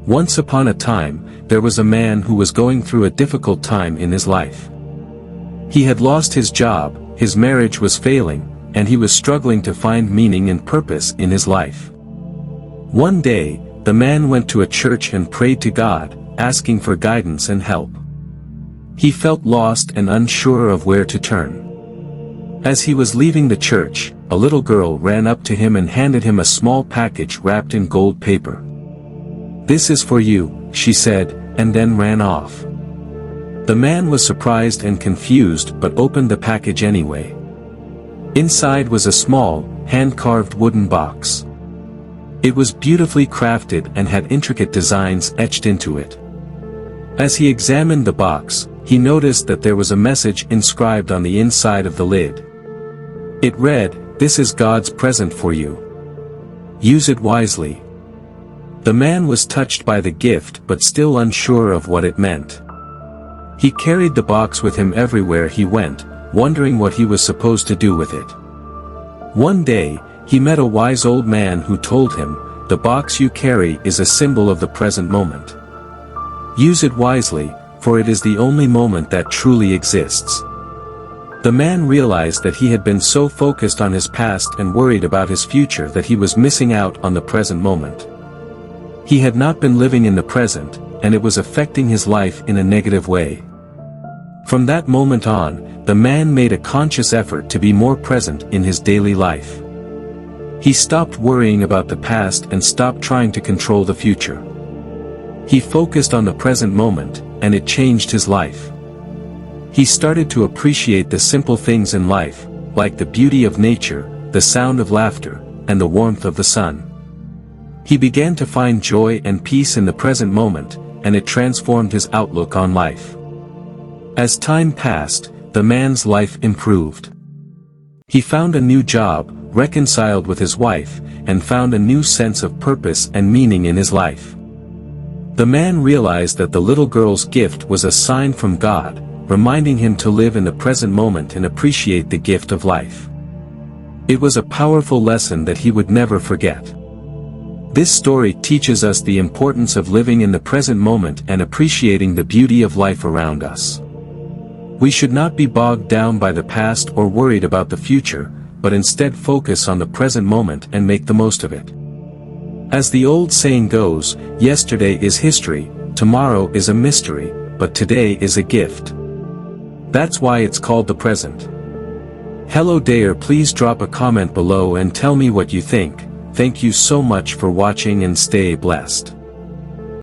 Once upon a time, there was a man who was going through a difficult time in his life. He had lost his job, his marriage was failing, and he was struggling to find meaning and purpose in his life. One day, the man went to a church and prayed to God, asking for guidance and help. He felt lost and unsure of where to turn. As he was leaving the church, a little girl ran up to him and handed him a small package wrapped in gold paper. "This is for you," she said, and then ran off. The man was surprised and confused but opened the package anyway. Inside was a small, hand-carved wooden box. It was beautifully crafted and had intricate designs etched into it. As he examined the box, he noticed that there was a message inscribed on the inside of the lid. It read, "This is God's present for you. Use it wisely." The man was touched by the gift but still unsure of what it meant. He carried the box with him everywhere he went, wondering what he was supposed to do with it. One day, he met a wise old man who told him, "The box you carry is a symbol of the present moment. Use it wisely, for it is the only moment that truly exists." The man realized that he had been so focused on his past and worried about his future that he was missing out on the present moment. He had not been living in the present, and it was affecting his life in a negative way. From that moment on, the man made a conscious effort to be more present in his daily life. He stopped worrying about the past and stopped trying to control the future. He focused on the present moment, and it changed his life. He started to appreciate the simple things in life, like the beauty of nature, the sound of laughter, and the warmth of the sun. He began to find joy and peace in the present moment, and it transformed his outlook on life. As time passed, the man's life improved. He found a new job, reconciled with his wife, and found a new sense of purpose and meaning in his life. The man realized that the little girl's gift was a sign from God, reminding him to live in the present moment and appreciate the gift of life. It was a powerful lesson that he would never forget. This story teaches us the importance of living in the present moment and appreciating the beauty of life around us. We should not be bogged down by the past or worried about the future, but instead focus on the present moment and make the most of it. As the old saying goes, yesterday is history, tomorrow is a mystery, but today is a gift. That's why it's called the present. Hello there, please drop a comment below and tell me what you think. Thank you so much for watching and stay blessed.